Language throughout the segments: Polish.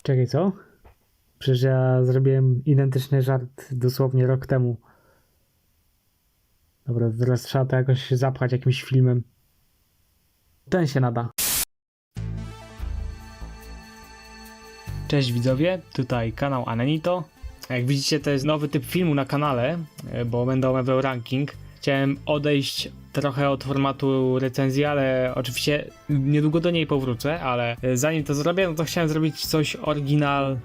Czekaj, co? Przecież ja zrobiłem identyczny żart dosłownie rok temu. Dobra, teraz trzeba to jakoś zapchać jakimś filmem. Ten się nada. Cześć widzowie, tutaj kanał Anenito. Jak widzicie, to jest nowy typ filmu na kanale, bo będę omawiał ranking. Chciałem odejść trochę od formatu recenzji, ale oczywiście niedługo do niej powrócę, ale zanim to zrobię, no to chciałem zrobić coś oryginal...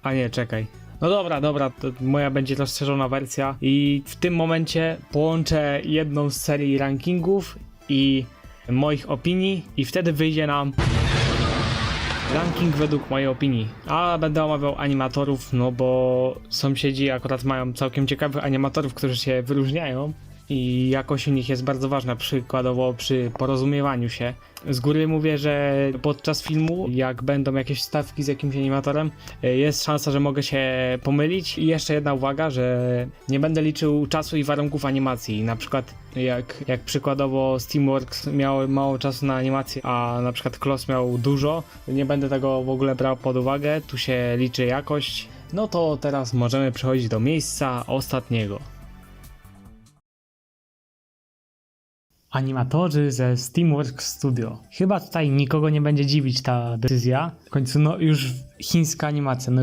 A nie, czekaj. No dobra, to moja będzie rozszerzona wersja i w tym momencie połączę jedną z serii rankingów i moich opinii i wtedy wyjdzie nam ranking według mojej opinii. A będę omawiał animatorów, no bo sąsiedzi akurat mają całkiem ciekawych animatorów, którzy się wyróżniają i jakość u nich jest bardzo ważna, przykładowo przy porozumiewaniu się. Z góry mówię, że podczas filmu, jak będą jakieś wstawki z jakimś animatorem, jest szansa, że mogę się pomylić. I jeszcze jedna uwaga, że nie będę liczył czasu i warunków animacji. Na przykład jak przykładowo Steamworks miał mało czasu na animację, a na przykład Kloss miał dużo, nie będę tego w ogóle brał pod uwagę, tu się liczy jakość. No to teraz możemy przechodzić do miejsca ostatniego. Animatorzy ze Steamworks Studio. Chyba tutaj nikogo nie będzie dziwić ta decyzja. W końcu no już chińska animacja, no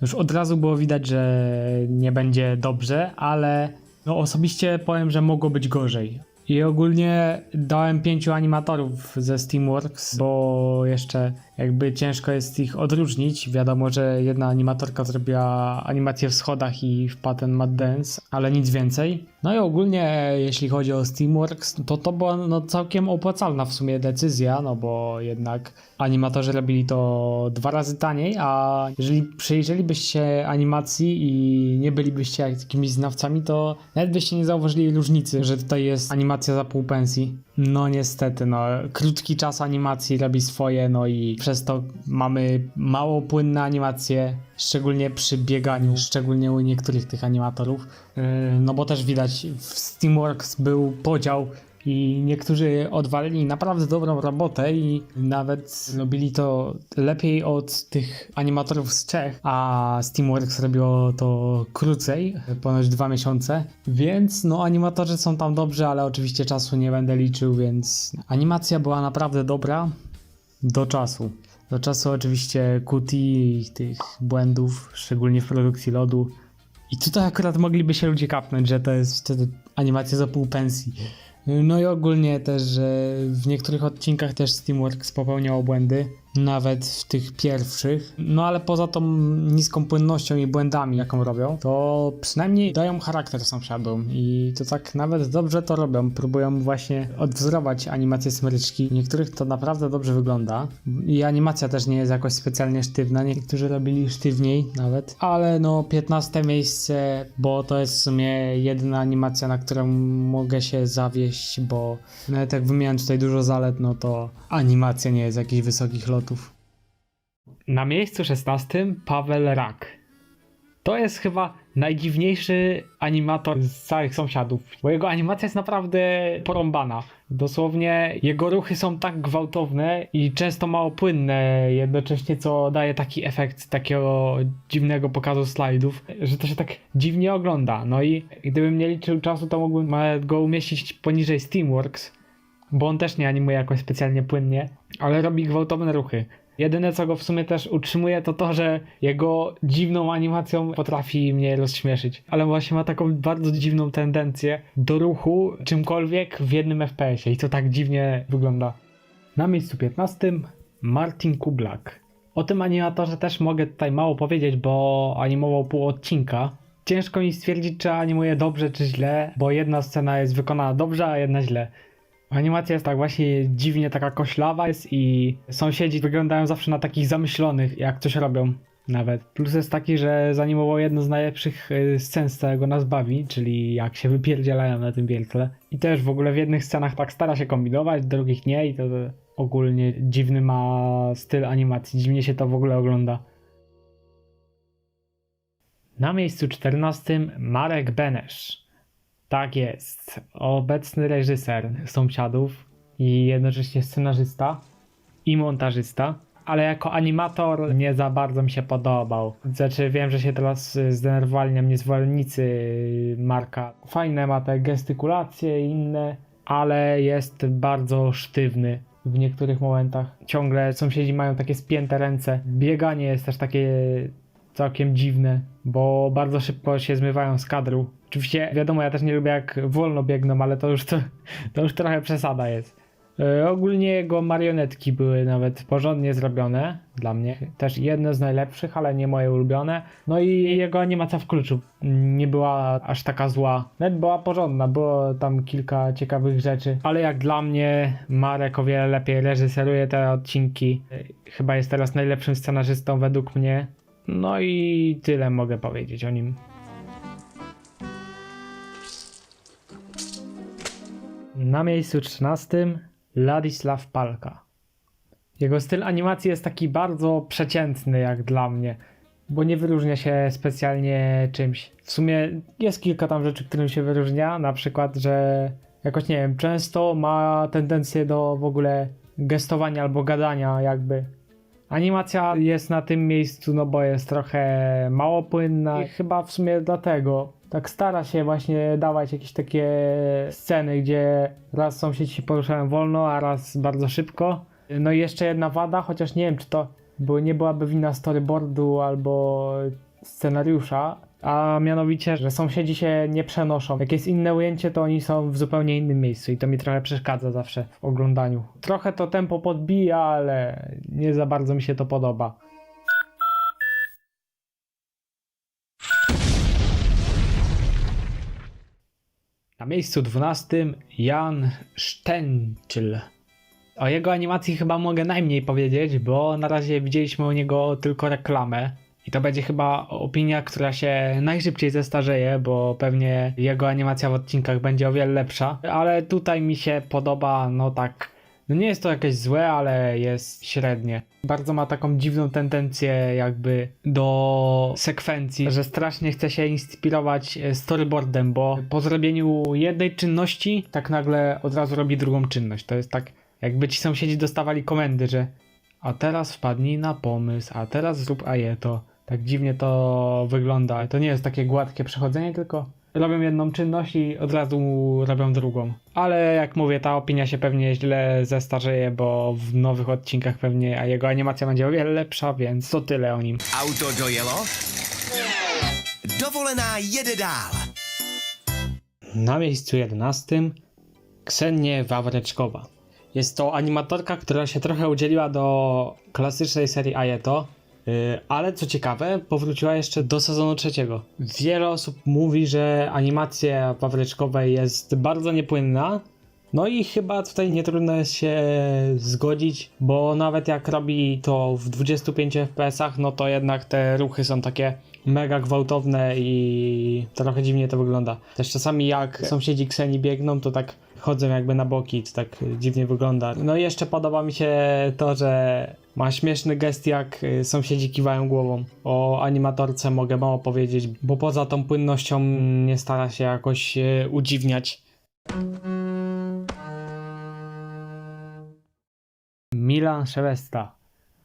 już od razu było widać, że nie będzie dobrze, ale no osobiście powiem, że mogło być gorzej. I ogólnie dałem 5 animatorów ze Steamworks, bo jeszcze jakby ciężko jest ich odróżnić. Wiadomo, że jedna animatorka zrobiła animację w schodach i w Patent Mad Dance, ale nic więcej. No i ogólnie jeśli chodzi o Steamworks, to była no całkiem opłacalna w sumie decyzja, no bo jednak animatorzy robili to 2 razy taniej, a jeżeli przyjrzelibyście animacji i nie bylibyście jakimiś znawcami, to nawet byście nie zauważyli różnicy, że tutaj jest animacja za pół pensji. No niestety, no krótki czas animacji robi swoje, no i przez to mamy mało płynne animacje, szczególnie przy bieganiu, szczególnie u niektórych tych animatorów, no bo też widać w Steamworks był podział i niektórzy odwalili naprawdę dobrą robotę i nawet robili to lepiej od tych animatorów z Czech, a Steamworks robiło to krócej, ponoć 2 miesiące, więc no animatorzy są tam dobrzy, ale oczywiście czasu nie będę liczył, więc animacja była naprawdę dobra do czasu. Do czasu oczywiście QT i tych błędów, szczególnie w produkcji lodu. I tutaj akurat mogliby się ludzie kapnąć, że to jest wtedy animacja za pół pensji. No i ogólnie też, że w niektórych odcinkach też Steamworks popełniało błędy, nawet w tych pierwszych. No ale poza tą niską płynnością i błędami, jaką robią, to przynajmniej dają charakter sąsiadom i to tak nawet dobrze to robią. Próbują właśnie odwzorować animację smryczki. Niektórych to naprawdę dobrze wygląda i animacja też nie jest jakoś specjalnie sztywna. Niektórzy robili sztywniej nawet, ale no 15 miejsce, bo to jest w sumie jedyna animacja, na którą mogę się zawieść, bo nawet jak wymieniam tutaj dużo zalet, no to animacja nie jest jakichś wysokich lotów. Na miejscu 16 Paweł Rak. To jest chyba najdziwniejszy animator z całych sąsiadów, bo jego animacja jest naprawdę porąbana. Dosłownie jego ruchy są tak gwałtowne i często mało płynne jednocześnie, co daje taki efekt takiego dziwnego pokazu slajdów, że to się tak dziwnie ogląda. No i gdybym nie liczył czasu, to mógłbym go umieścić poniżej Steamworks, bo on też nie animuje jakoś specjalnie płynnie, ale robi gwałtowne ruchy. Jedyne co go w sumie też utrzymuje to, że jego dziwną animacją potrafi mnie rozśmieszyć. Ale właśnie ma taką bardzo dziwną tendencję do ruchu czymkolwiek w jednym FPS-ie i to tak dziwnie wygląda. Na miejscu 15 Martin Kublak. O tym animatorze też mogę tutaj mało powiedzieć, bo animował pół odcinka. Ciężko mi stwierdzić, czy animuje dobrze, czy źle, bo jedna scena jest wykonana dobrze, a jedna źle. Animacja jest tak właśnie dziwnie taka koślawa jest i sąsiedzi wyglądają zawsze na takich zamyślonych, jak coś robią nawet. Plus jest taki, że zanimował jedno z najlepszych scen z całego Nas Bawi, czyli jak się wypierdzielają na tym wiertle. I też w ogóle w jednych scenach tak stara się kombinować, w drugich nie i to ogólnie dziwny ma styl animacji, dziwnie się to w ogóle ogląda. Na miejscu 14 Marek Benesz. Tak jest, obecny reżyser Sąsiadów i jednocześnie scenarzysta i montażysta. ale jako animator nie za bardzo mi się podobał. Znaczy wiem, że się teraz zdenerwowali na mnie zwolennicy Marka. Fajne ma te gestykulacje i inne, ale jest bardzo sztywny w niektórych momentach. Ciągle sąsiedzi mają takie spięte ręce. Bieganie jest też takie całkiem dziwne, bo bardzo szybko się zmywają z kadru. Oczywiście wiadomo, ja też nie lubię jak wolno biegną, ale to już trochę przesada jest. Ogólnie jego marionetki były nawet porządnie zrobione dla mnie. Też jedne z najlepszych, ale nie moje ulubione. No i jego animacja w kluczu nie była aż taka zła. Nawet była porządna, było tam kilka ciekawych rzeczy. Ale jak dla mnie Marek o wiele lepiej reżyseruje te odcinki. Chyba jest teraz najlepszym scenarzystą według mnie. No i tyle mogę powiedzieć o nim. Na miejscu 13 Ladisław Palka. Jego styl animacji jest taki bardzo przeciętny jak dla mnie, bo nie wyróżnia się specjalnie czymś. W sumie jest kilka tam rzeczy, którym się wyróżnia, na przykład, że jakoś nie wiem, często ma tendencję do w ogóle gestowania albo gadania jakby. Animacja jest na tym miejscu, no bo jest trochę mało płynna i chyba w sumie dlatego tak stara się właśnie dawać jakieś takie sceny, gdzie raz sąsiedzi się poruszają wolno, a raz bardzo szybko. No i jeszcze jedna wada, chociaż nie wiem, czy to nie byłaby wina storyboardu albo scenariusza, a mianowicie, że sąsiedzi się nie przenoszą. Jak jest inne ujęcie, to oni są w zupełnie innym miejscu i to mi trochę przeszkadza zawsze w oglądaniu. Trochę to tempo podbija, ale nie za bardzo mi się to podoba. Na miejscu 12 Jan Sztenczyl. O jego animacji chyba mogę najmniej powiedzieć, bo na razie widzieliśmy u niego tylko reklamę. I to będzie chyba opinia, która się najszybciej zestarzeje, bo pewnie jego animacja w odcinkach będzie o wiele lepsza. Ale tutaj mi się podoba, no tak, no nie jest to jakieś złe, ale jest średnie. Bardzo ma taką dziwną tendencję jakby do sekwencji, że strasznie chce się inspirować storyboardem, bo po zrobieniu jednej czynności tak nagle od razu robi drugą czynność. To jest tak, jakby ci sąsiedzi dostawali komendy, że a teraz wpadnij na pomysł, a teraz zrób ajeto. Tak dziwnie to wygląda. To nie jest takie gładkie przechodzenie, tylko robią jedną czynność i od razu robią drugą. Ale jak mówię, ta opinia się pewnie źle zestarzeje, bo w nowych odcinkach pewnie, a jego animacja będzie o wiele lepsza, więc to tyle o nim. Auto dojelo? Dovolená jede dál. Na miejscu 11 Ksenie Wawreczkowa. Jest to animatorka, która się trochę udzieliła do klasycznej serii Ajeto, ale co ciekawe, powróciła jeszcze do sezonu 3. Wiele osób mówi, że animacja Wawreczkowej jest bardzo niepłynna. No i chyba tutaj nie trudno jest się zgodzić, bo nawet jak robi to w 25 fps, no to jednak te ruchy są takie mega gwałtowne i trochę dziwnie to wygląda. Też czasami jak sąsiedzi Ksenii biegną, to tak chodzą jakby na boki, to tak dziwnie wygląda. No i jeszcze podoba mi się to, że ma śmieszny gest, jak sąsiedzi kiwają głową. O animatorce mogę mało powiedzieć, bo poza tą płynnością nie stara się jakoś udziwniać. Milan Szelesta.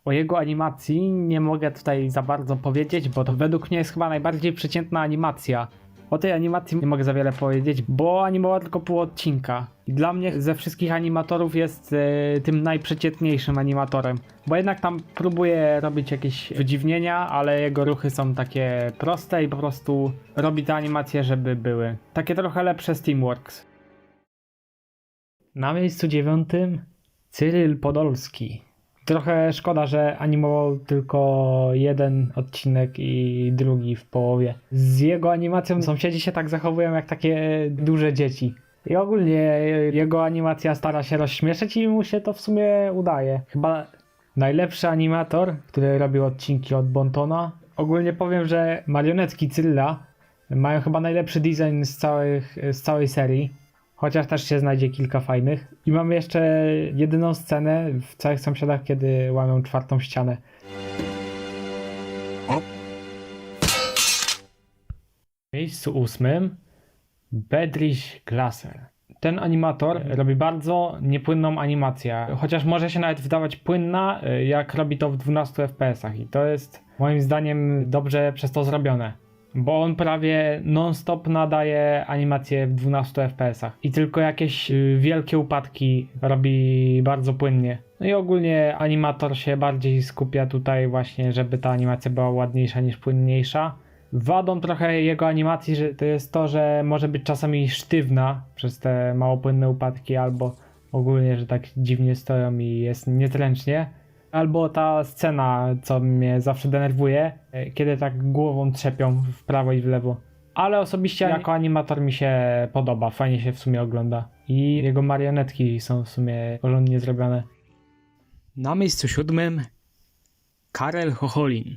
O jego animacji nie mogę tutaj za bardzo powiedzieć, bo to według mnie jest chyba najbardziej przeciętna animacja. O tej animacji nie mogę za wiele powiedzieć, bo animował tylko pół odcinka. I dla mnie ze wszystkich animatorów jest tym najprzeciętniejszym animatorem. Bo jednak tam próbuje robić jakieś wydziwnienia, ale jego ruchy są takie proste i po prostu robi te animacje, żeby były. Takie trochę lepsze z Teamworks. Na miejscu 9 Cyryl Podolski. Trochę szkoda, że animował tylko jeden odcinek i drugi w połowie. Z jego animacją sąsiedzi się tak zachowują jak takie duże dzieci. I ogólnie jego animacja stara się rozśmieszyć i mu się to w sumie udaje. Chyba najlepszy animator, który robił odcinki od Bontona. Ogólnie powiem, że marionetki Cyryla mają chyba najlepszy design z całej serii. Chociaż też się znajdzie kilka fajnych. I mamy jeszcze jedyną scenę w Całych Sąsiadach, kiedy łamią czwartą ścianę. W miejscu 8 Bedřich Glaser. ten animator robi bardzo niepłynną animację, chociaż może się nawet wydawać płynna, jak robi to w 12 FPS-ach i to jest moim zdaniem dobrze przez to zrobione. Bo on prawie non-stop nadaje animację w 12 FPS-ach i tylko jakieś wielkie upadki robi bardzo płynnie. No i ogólnie animator się bardziej skupia tutaj właśnie, żeby ta animacja była ładniejsza niż płynniejsza. Wadą trochę jego animacji że to jest to, że może być czasami sztywna przez te mało płynne upadki albo ogólnie, że tak dziwnie stoją i jest niezręcznie. Albo ta scena, co mnie zawsze denerwuje, kiedy tak głową trzepią w prawo i w lewo. Ale osobiście jako animator mi się podoba, fajnie się w sumie ogląda. I jego marionetki są w sumie porządnie zrobione. Na miejscu 7 Karel Chocholin.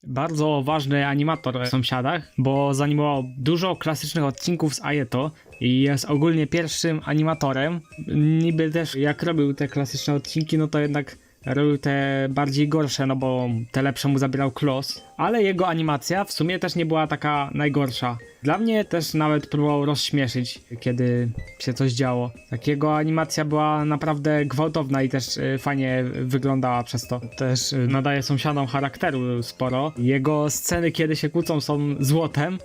Bardzo ważny animator w Sąsiadach, bo zanimował dużo klasycznych odcinków z Aieto i jest ogólnie pierwszym animatorem. Niby też jak robił te klasyczne odcinki, no to jednak robił te bardziej gorsze, no bo te lepsze mu zabierał Klos, ale jego animacja w sumie też nie była taka najgorsza. Dla mnie też nawet próbował rozśmieszyć, kiedy się coś działo. Tak, jego animacja była naprawdę gwałtowna i też fajnie wyglądała przez to. Też nadaje Sąsiadom charakteru sporo. Jego sceny, kiedy się kłócą, są złotem.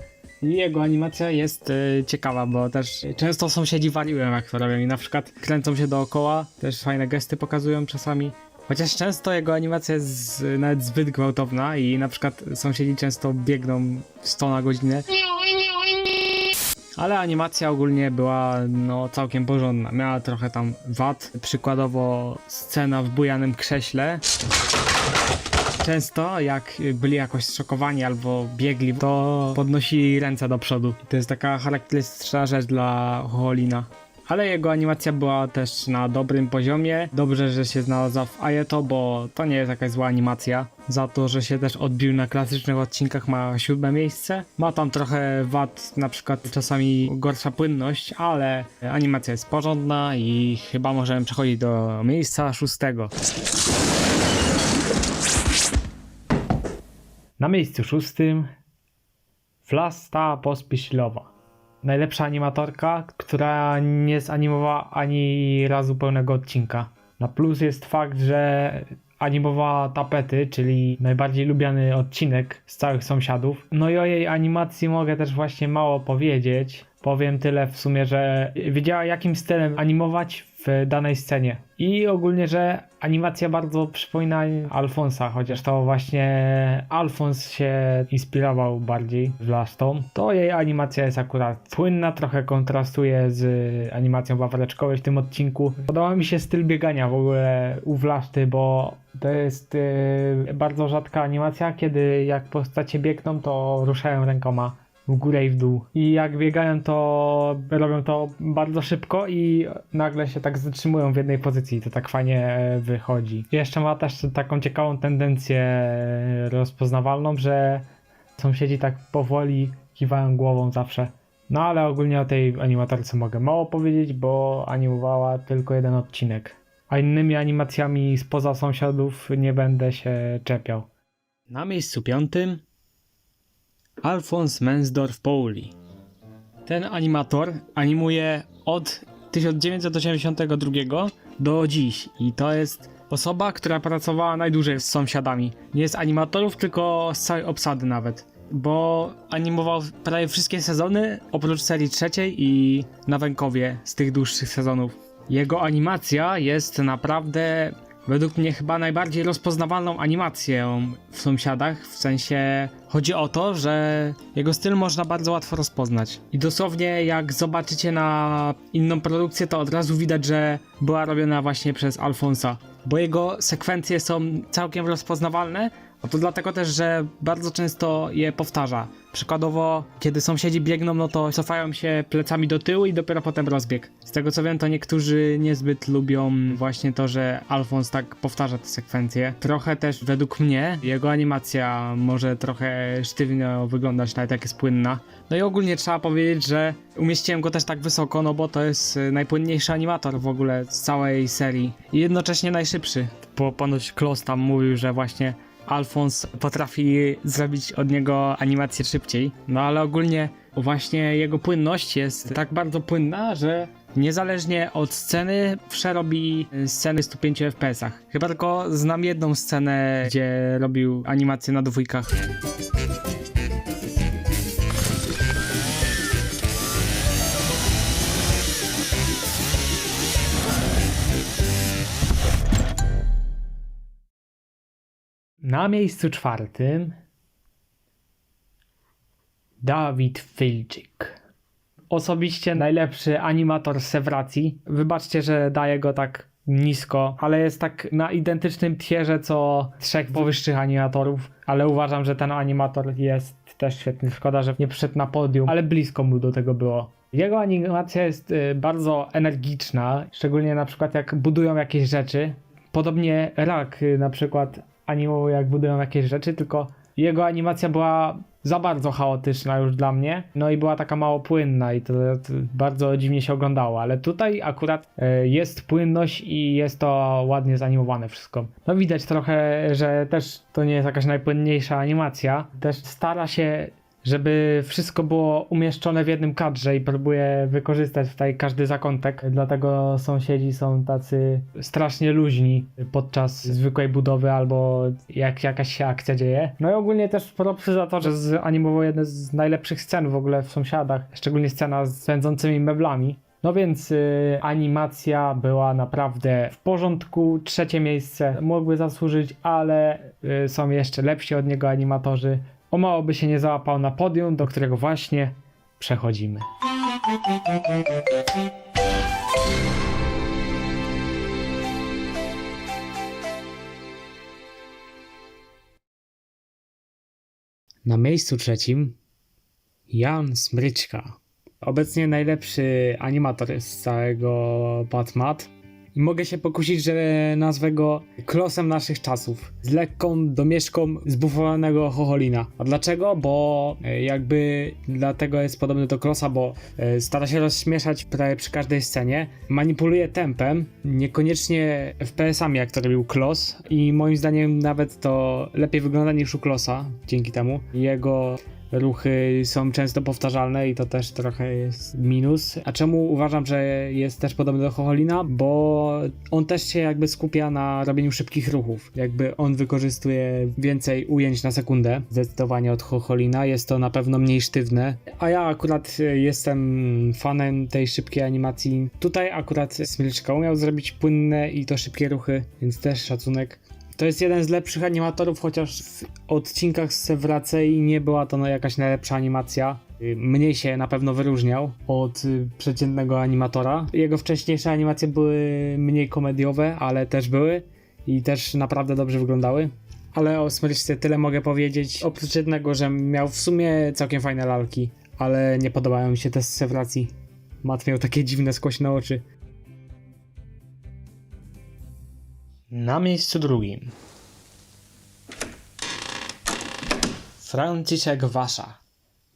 I jego animacja jest ciekawa, bo też często sąsiedzi wariują jak to robią i na przykład kręcą się dookoła, też fajne gesty pokazują czasami. Chociaż często jego animacja jest nawet zbyt gwałtowna i na przykład sąsiedzi często biegną 100 na godzinę. Ale animacja ogólnie była no całkiem porządna. Miała trochę tam wad. Przykładowo scena w bujanym krześle. Często jak byli jakoś zszokowani albo biegli, to podnosili ręce do przodu. I to jest taka charakterystyczna rzecz dla Chocholina. Ale jego animacja była też na dobrym poziomie. Dobrze, że się znalazła w Aieto, bo to nie jest jakaś zła animacja. Za to, że się też odbił na klasycznych odcinkach, ma 7 miejsce. Ma tam trochę wad, na przykład czasami gorsza płynność, ale animacja jest porządna i chyba możemy przechodzić do miejsca 6. Na miejscu 6 Vlasta Pospišilová. Najlepsza animatorka, która nie zanimowała ani razu pełnego odcinka. Na plus jest fakt, że animowała tapety, czyli najbardziej lubiany odcinek z całych Sąsiadów. No i o jej animacji mogę też właśnie mało powiedzieć. Powiem tyle w sumie, że wiedziała jakim stylem animować w danej scenie. I ogólnie, że animacja bardzo przypomina Alfonsa, chociaż to właśnie Alfons się inspirował bardziej Vlastą. To jej animacja jest akurat płynna, trochę kontrastuje z animacją Wawreczkowej w tym odcinku. Podoba mi się styl biegania w ogóle u Vlasty, bo to jest bardzo rzadka animacja, kiedy jak postacie biegną, to ruszają rękoma w górę i w dół. I jak biegają, to robią to bardzo szybko i nagle się tak zatrzymują w jednej pozycji. To tak fajnie wychodzi. Jeszcze ma też taką ciekawą tendencję rozpoznawalną, że sąsiedzi tak powoli kiwają głową zawsze. No ale ogólnie o tej animatorce mogę mało powiedzieć, bo animowała tylko jeden odcinek. A innymi animacjami spoza Sąsiadów nie będę się czepiał. Na miejscu 5 Alfons Mensdorf-Pauli. Ten animator animuje od 1982 do dziś i to jest osoba, która pracowała najdłużej z Sąsiadami. Nie z animatorów, tylko z całej obsady nawet. Bo animował prawie wszystkie sezony, oprócz serii 3 i na Wękowie z tych dłuższych sezonów. Jego animacja jest naprawdę według mnie chyba najbardziej rozpoznawalną animacją w Sąsiadach, w sensie chodzi o to, że jego styl można bardzo łatwo rozpoznać. I dosłownie jak zobaczycie na inną produkcję, to od razu widać, że była robiona właśnie przez Alfonsa. Bo jego sekwencje są całkiem rozpoznawalne, a to dlatego też, że bardzo często je powtarza. Przykładowo, kiedy sąsiedzi biegną, no to cofają się plecami do tyłu i dopiero potem rozbieg. Z tego co wiem, to niektórzy niezbyt lubią właśnie to, że Alfons tak powtarza te sekwencje. Trochę też według mnie jego animacja może trochę sztywno wyglądać, nawet jak jest płynna. No i ogólnie trzeba powiedzieć, że umieściłem go też tak wysoko, no bo to jest najpłynniejszy animator w ogóle z całej serii. I jednocześnie najszybszy. Bo ponoć Klos tam mówił, że właśnie Alfons potrafi zrobić od niego animację szybciej. No ale ogólnie właśnie jego płynność jest tak bardzo płynna, że niezależnie od sceny przerobi sceny 105 FPS-ach. Chyba tylko znam jedną scenę, gdzie robił animację na dwójkach. Na miejscu 4 Dawid Filczyk. Osobiście najlepszy animator z Sewracji. Wybaczcie, że daję go tak nisko, ale jest tak na identycznym tierze co 3 powyższych animatorów, ale uważam, że ten animator jest też świetny. Szkoda, że nie przyszedł na podium, ale blisko mu do tego było. Jego animacja jest bardzo energiczna, szczególnie na przykład jak budują jakieś rzeczy. Podobnie Rak na przykład animował jak budują jakieś rzeczy, tylko jego animacja była za bardzo chaotyczna już dla mnie, no i była taka mało płynna i to bardzo dziwnie się oglądało, ale tutaj akurat jest płynność i jest to ładnie zanimowane wszystko. No widać trochę, że też to nie jest jakaś najpłynniejsza animacja, też stara się, żeby wszystko było umieszczone w jednym kadrze i próbuje wykorzystać tutaj każdy zakątek, dlatego sąsiedzi są tacy strasznie luźni podczas zwykłej budowy albo jak jakaś się akcja dzieje. No i ogólnie też propsy za to, że zanimował jedne z najlepszych scen w ogóle w Sąsiadach, szczególnie scena z pędzącymi meblami. No więc animacja była naprawdę w porządku, 3 miejsce mógłby zasłużyć, ale są jeszcze lepsi od niego animatorzy. O mało by się nie załapał na podium, do którego właśnie przechodzimy. Na miejscu 3 Jan Smryczka. Obecnie najlepszy animator z całego Patmat. I mogę się pokusić, że nazwę go Klosem naszych czasów. Z lekką domieszką zbufowanego Chocholina. A dlaczego? Bo jakby dlatego jest podobny do Klosa, bo stara się rozśmieszać prawie przy każdej scenie. Manipuluje tempem, niekoniecznie FPS-ami jak to robił Klos. I moim zdaniem nawet to lepiej wygląda niż u Klosa dzięki temu. Jego ruchy są często powtarzalne i to też trochę jest minus. A czemu uważam, że jest też podobny do Chocholina? Bo on też się jakby skupia na robieniu szybkich ruchów. Jakby on wykorzystuje więcej ujęć na sekundę. Zdecydowanie od Chocholina. Jest to na pewno mniej sztywne. A ja akurat jestem fanem tej szybkiej animacji. Tutaj akurat Smryczka umiał zrobić płynne i to szybkie ruchy, więc też szacunek. To jest jeden z lepszych animatorów, chociaż w odcinkach z Sewracej nie była to jakaś najlepsza animacja. Mniej się na pewno wyróżniał od przeciętnego animatora. Jego wcześniejsze animacje były mniej komediowe, ale też były i też naprawdę dobrze wyglądały. Ale o Smryczce tyle mogę powiedzieć, oprócz jednego, że miał w sumie całkiem fajne lalki, ale nie podobają mi się te z Sewracji. Mat miał takie dziwne, skośne oczy. Na miejscu 2 Franciszek Wasza.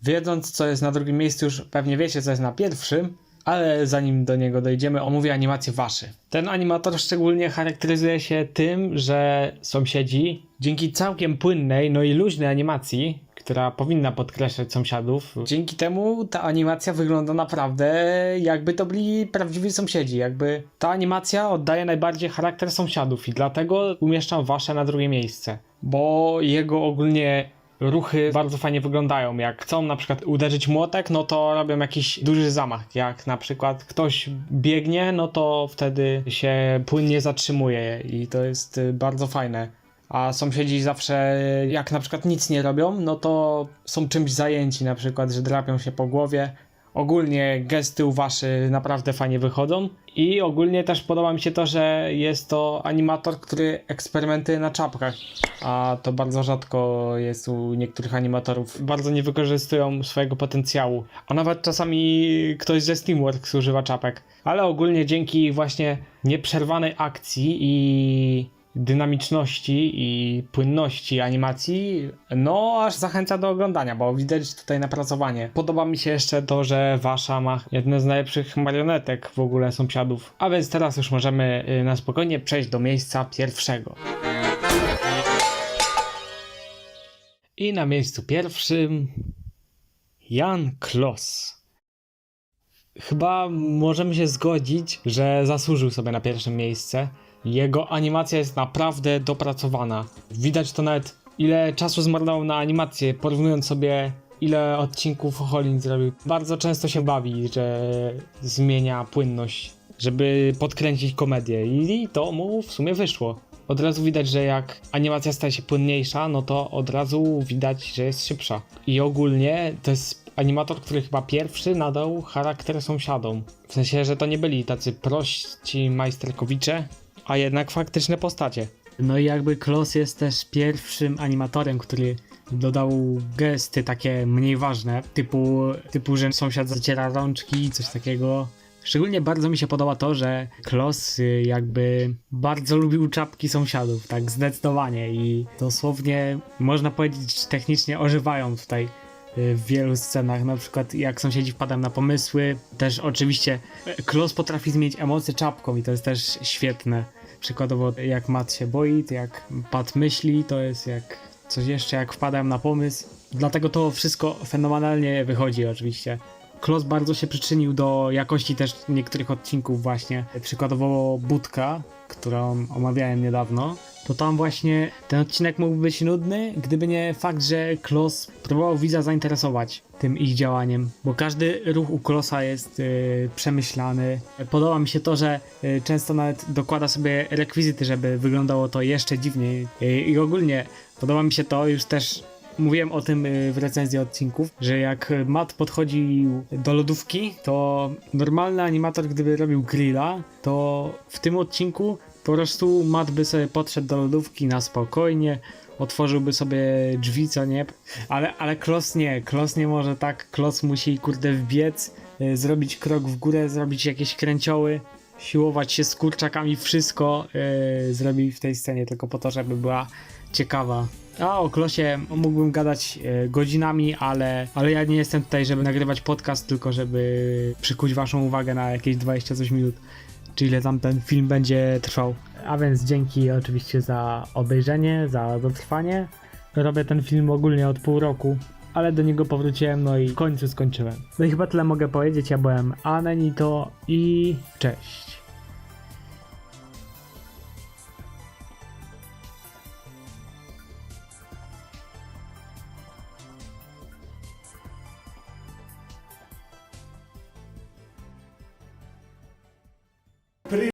Wiedząc co jest na 2 miejscu, już pewnie wiecie co jest na 1, ale zanim do niego dojdziemy, omówię animację Waszy. Ten animator szczególnie charakteryzuje się tym, że sąsiedzi dzięki całkiem płynnej, no i luźnej animacji, która powinna podkreślać sąsiadów, dzięki temu ta animacja wygląda naprawdę jakby to byli prawdziwi sąsiedzi, jakby ta animacja oddaje najbardziej charakter sąsiadów i dlatego umieszczam Wasze na 2 miejsce, bo jego ogólnie ruchy bardzo fajnie wyglądają. Jak chcą na przykład uderzyć młotek, no to robią jakiś duży zamach. Jak na przykład ktoś biegnie, no to wtedy się płynnie zatrzymuje i to jest bardzo fajne. A sąsiedzi zawsze, jak na przykład nic nie robią, no to są czymś zajęci, na przykład, że drapią się po głowie. Ogólnie gesty u Waszy naprawdę fajnie wychodzą i ogólnie też podoba mi się to, że jest to animator, który eksperymentuje na czapkach, a to bardzo rzadko jest u niektórych animatorów. Bardzo nie wykorzystują swojego potencjału, a nawet czasami ktoś ze Steamworks używa czapek. Ale ogólnie dzięki właśnie nieprzerwanej akcji i dynamiczności i płynności animacji, no aż zachęca do oglądania, bo widać tutaj napracowanie. Podoba mi się jeszcze to, że Wasza ma jedne z najlepszych marionetek w ogóle sąsiadów. A więc teraz już możemy na spokojnie przejść do miejsca 1. I na miejscu 1 Jan Klos. Chyba możemy się zgodzić, że zasłużył sobie na pierwsze miejsce. Jego animacja jest naprawdę dopracowana. Widać to nawet, ile czasu zmarnował na animację, porównując sobie, ile odcinków Holland zrobił. Bardzo często się bawi, że zmienia płynność, żeby podkręcić komedię i to mu w sumie wyszło. Od razu widać, że jak animacja staje się płynniejsza, no to od razu widać, że jest szybsza. I ogólnie to jest animator, który chyba pierwszy nadał charakter sąsiadom. W sensie, że to nie byli tacy prości majsterkowicze, a jednak faktyczne postacie. No i jakby Klos jest też pierwszym animatorem, który dodał gesty takie mniej ważne, typu że sąsiad zaciera rączki i coś takiego. Szczególnie bardzo mi się podoba to, że Klos jakby bardzo lubił czapki sąsiadów, tak zdecydowanie, i dosłownie można powiedzieć technicznie ożywają tutaj w wielu scenach, na przykład jak sąsiedzi wpadają na pomysły. Też oczywiście Klos potrafi zmienić emocje czapką i to jest też świetne. Przykładowo jak Matt się boi, to jak Pat myśli, to jest jak coś jeszcze, jak wpadają na pomysł. Dlatego to wszystko fenomenalnie wychodzi oczywiście. Klos bardzo się przyczynił do jakości też niektórych odcinków właśnie. Przykładowo Budka, którą omawiałem niedawno, to tam właśnie ten odcinek mógłby być nudny, gdyby nie fakt, że Klos próbował widza zainteresować tym ich działaniem, bo każdy ruch u Klosa jest przemyślany. Podoba mi się to, że często nawet dokłada sobie rekwizyty, żeby wyglądało to jeszcze dziwniej. I ogólnie podoba mi się to, już też mówiłem o tym w recenzji odcinków, że jak Matt podchodził do lodówki, to normalny animator, gdyby robił grilla, to w tym odcinku po prostu Matt by sobie podszedł do lodówki na spokojnie, otworzyłby sobie drzwi, co nie, ale Klos nie może tak. Klos musi kurde wbiec, zrobić krok w górę, zrobić jakieś kręcioły, siłować się z kurczakami, wszystko zrobi w tej scenie tylko po to, żeby była ciekawa. A o Klosie mógłbym gadać godzinami, ale ja nie jestem tutaj, żeby nagrywać podcast, tylko żeby przykuć waszą uwagę na jakieś 20 coś minut, czy ile tam ten film będzie trwał. A więc dzięki oczywiście za obejrzenie, za dotrwanie. Robię ten film ogólnie od pół roku, ale do niego powróciłem, no i w końcu skończyłem. No i chyba tyle mogę powiedzieć. Ja byłem Anenito i cześć.